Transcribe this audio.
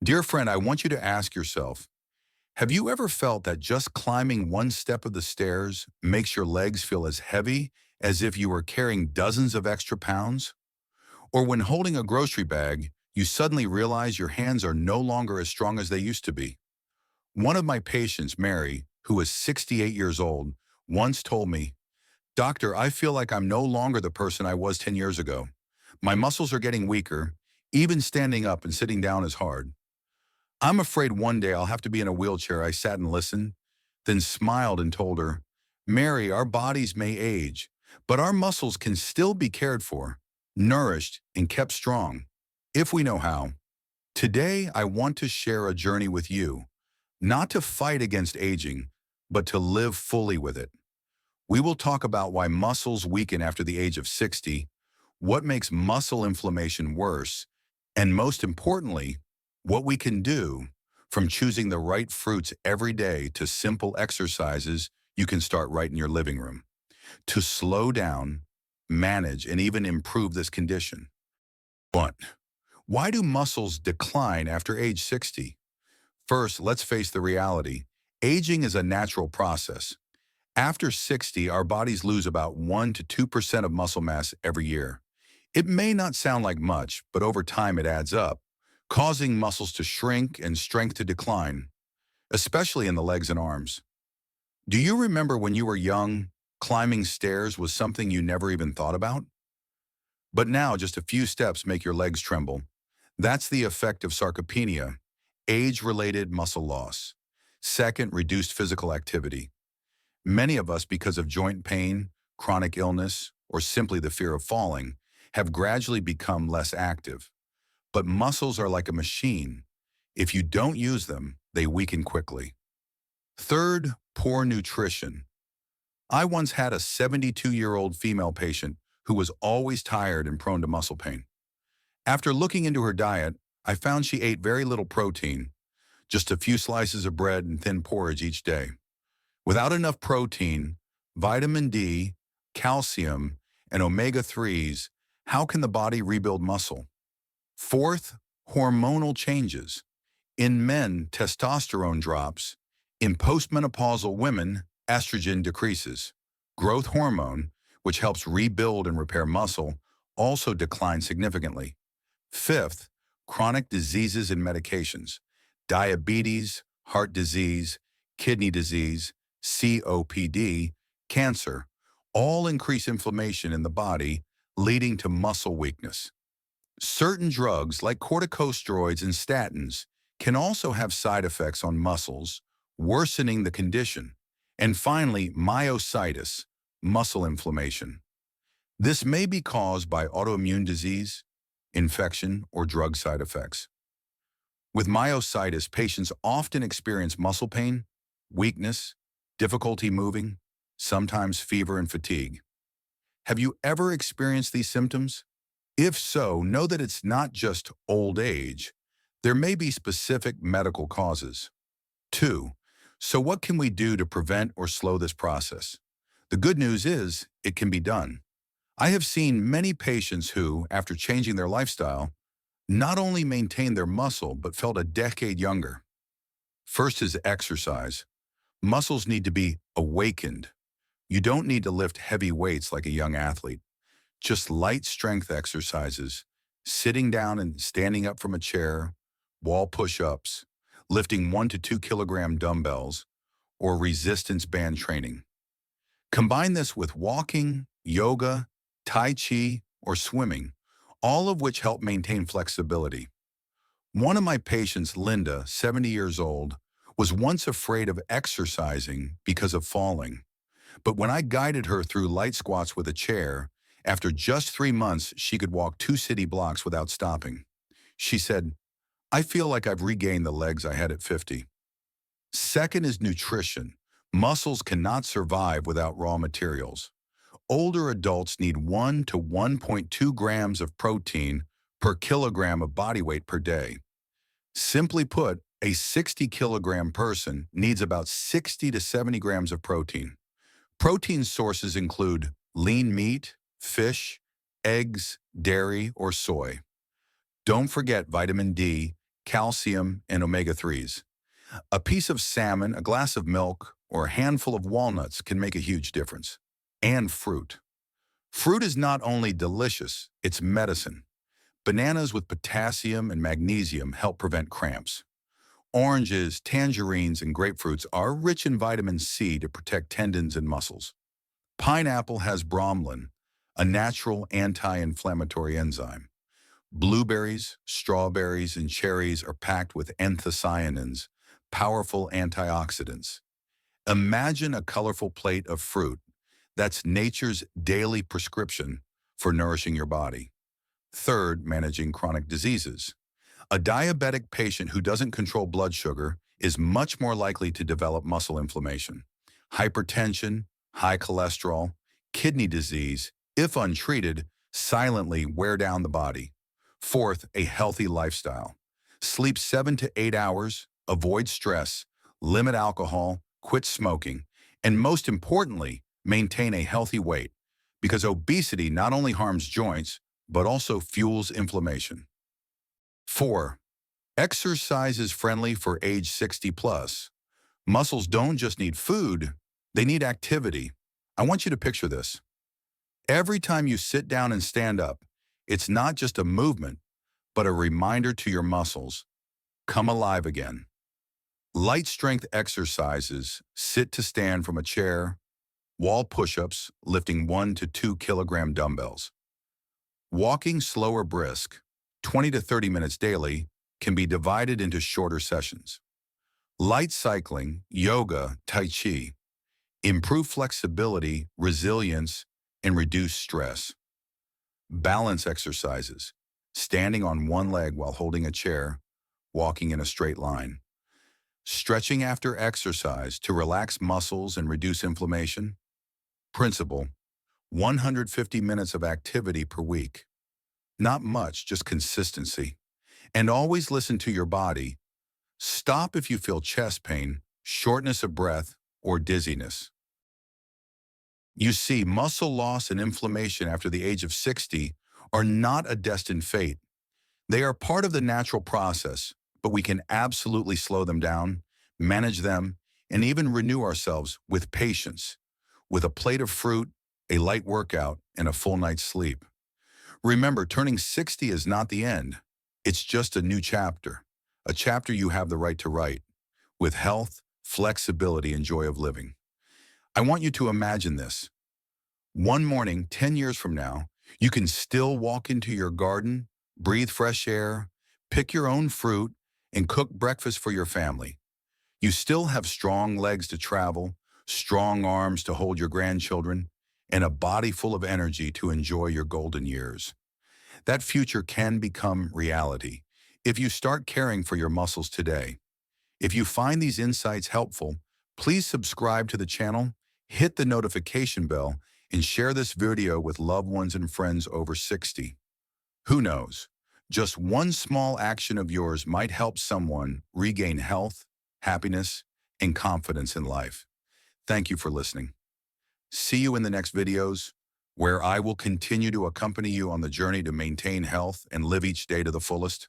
Dear friend, I want you to ask yourself, have you ever felt that just climbing one step of the stairs makes your legs feel as heavy as if you were carrying dozens of extra pounds? Or when holding a grocery bag, you suddenly realize your hands are no longer as strong as they used to be? One of my patients, Mary, who is 68 years old, once told me, "Doctor, I feel like I'm no longer the person I was 10 years ago. My muscles are getting weaker. Even standing up and sitting down is hard. I'm afraid one day I'll have to be in a wheelchair." I sat and listened, then smiled and told her, "Mary, our bodies may age, but our muscles can still be cared for, nourished, and kept strong, if we know how." Today, I want to share a journey with you, not to fight against aging, but to live fully with it. We will talk about why muscles weaken after the age of 60, what makes muscle inflammation worse, and most importantly, what we can do, from choosing the right fruits every day to simple exercises you can start right in your living room, to slow down, manage, and even improve this condition. 1. Why do muscles decline after age 60? First, let's face the reality. Aging is a natural process. After 60, our bodies lose about 1 to 2% of muscle mass every year. It may not sound like much, but over time it adds up, causing muscles to shrink and strength to decline, especially in the legs and arms. Do you remember when you were young, climbing stairs was something you never even thought about? But now just a few steps make your legs tremble. That's the effect of sarcopenia, age-related muscle loss. Second, reduced physical activity. Many of us, because of joint pain, chronic illness, or simply the fear of falling, have gradually become less active. But muscles are like a machine. If you don't use them, they weaken quickly. Third, poor nutrition. I once had a 72-year-old female patient who was always tired and prone to muscle pain. After looking into her diet, I found she ate very little protein, just a few slices of bread and thin porridge each day. Without enough protein, vitamin D, calcium, and omega-3s, how can the body rebuild muscle? Fourth, hormonal changes. In men, testosterone drops. In postmenopausal women, estrogen decreases. Growth hormone, which helps rebuild and repair muscle, also declines significantly. Fifth, chronic diseases and medications. Diabetes, heart disease, kidney disease, COPD, cancer, all increase inflammation in the body, leading to muscle weakness. Certain drugs like corticosteroids and statins can also have side effects on muscles, worsening the condition. And finally, myositis, muscle inflammation. This may be caused by autoimmune disease, infection, or drug side effects. With myositis, patients often experience muscle pain, weakness, difficulty moving, sometimes fever and fatigue. Have you ever experienced these symptoms? If so, know that it's not just old age. There may be specific medical causes. 2. So what can we do to prevent or slow this process? The good news is it can be done. I have seen many patients who, after changing their lifestyle, not only maintained their muscle but felt a decade younger. First is exercise. Muscles need to be awakened. You don't need to lift heavy weights like a young athlete. Just light strength exercises, sitting down and standing up from a chair, wall push-ups, lifting 1 to 2 kilogram dumbbells, or resistance band training. Combine this with walking, yoga, tai chi, or swimming, all of which help maintain flexibility. One of my patients, Linda, 70 years old, was once afraid of exercising because of falling. But when I guided her through light squats with a chair, after just 3 months, she could walk 2 city blocks without stopping. She said, "I feel like I've regained the legs I had at 50. Second is nutrition. Muscles cannot survive without raw materials. Older adults need 1 to 1.2 grams of protein per kilogram of body weight per day. Simply put, a 60-kilogram person needs about 60 to 70 grams of protein. Protein sources include lean meat, fish, eggs, dairy, or soy. Don't forget vitamin D, calcium, and omega-3s. A piece of salmon, a glass of milk, or a handful of walnuts can make a huge difference. And fruit. Fruit is not only delicious, it's medicine. Bananas with potassium and magnesium help prevent cramps. Oranges, tangerines, and grapefruits are rich in vitamin C to protect tendons and muscles. Pineapple has bromelain, a natural anti-inflammatory enzyme. Blueberries, strawberries, and cherries are packed with anthocyanins, powerful antioxidants. Imagine a colorful plate of fruit. That's nature's daily prescription for nourishing your body. Third, managing chronic diseases. A diabetic patient who doesn't control blood sugar is much more likely to develop muscle inflammation, hypertension, high cholesterol, kidney disease, if untreated, silently wear down the body. Fourth, a healthy lifestyle. Sleep 7 to 8 hours, avoid stress, limit alcohol, quit smoking, and most importantly, maintain a healthy weight, because obesity not only harms joints, but also fuels inflammation. 4. Exercise is friendly for age 60 plus. Muscles don't just need food, they need activity. I want you to picture this. Every time you sit down and stand up, it's not just a movement, but a reminder to your muscles, come alive again. Light strength exercises, sit to stand from a chair, wall push-ups, lifting 1 to 2 kilogram dumbbells. Walking slow or brisk, 20 to 30 minutes daily, can be divided into shorter sessions. Light cycling, yoga, tai chi, improve flexibility, resilience, and reduce stress. Balance exercises, standing on one leg while holding a chair, walking in a straight line. Stretching after exercise to relax muscles and reduce inflammation. Principle, 150 minutes of activity per week. Not much, just consistency. And always listen to your body. Stop if you feel chest pain, shortness of breath, or dizziness. You see, muscle loss and inflammation after the age of 60 are not a destined fate. They are part of the natural process, but we can absolutely slow them down, manage them, and even renew ourselves with patience, with a plate of fruit, a light workout, and a full night's sleep. Remember, turning 60 is not the end. It's just a new chapter, a chapter you have the right to write, with health, flexibility, and joy of living. I want you to imagine this. One morning, 10 years from now, you can still walk into your garden, breathe fresh air, pick your own fruit, and cook breakfast for your family. You still have strong legs to travel, strong arms to hold your grandchildren, and a body full of energy to enjoy your golden years. That future can become reality if you start caring for your muscles today. If you find these insights helpful, please subscribe to the channel, hit the notification bell, and share this video with loved ones and friends over 60. Who knows? Just one small action of yours might help someone regain health, happiness, and confidence in life. Thank you for listening. See you in the next videos, where I will continue to accompany you on the journey to maintain health and live each day to the fullest.